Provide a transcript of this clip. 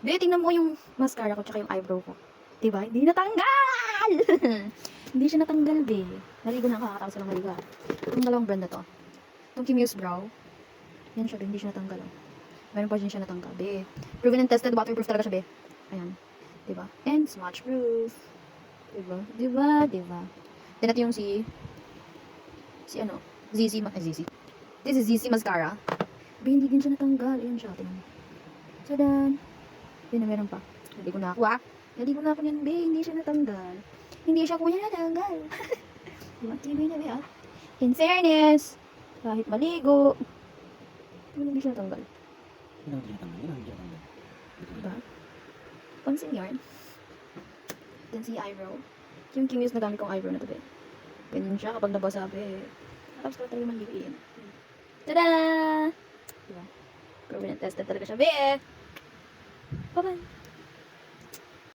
Be, tingnan mo yung mascara ko tsaka yung eyebrow ko. Diba? Hindi natanggal! Hindi siya natanggal, be. Naligo na ako, kakatapos lang maligo. Itong dalawang brand na to. Itong Kim Hughes Brow. Yan siya, be. Hindi siya natanggal. Oh. Meron pa din siya natanggal, be. Proven and tested, waterproof talaga siya, be. Ayan. Diba? And smudge proof. Diba? Diba? Diba? Then ito yung si ano? ZZ. This is ZZ Mascara. Be, hindi din siya natanggal. Ayan siya, tingnan mo. So then, yun na meron pa. Hindi ko na ako. Hindi ko na ako yan, be. Hindi siya natanggal. Hindi siya kuya natanggal. Matibay na, be, ah. In fairness, kahit maligo, hindi siya natanggal. Diba? Pansin yarn. Then si eyebrow. Yung Kim Hughes na gamit kong eyebrow na to, be. Ganyan siya kapag nabasa, be. Tapos ko talaga maligoin. Tada! Diba? Proven and tested talaga siya, be. Bye-bye.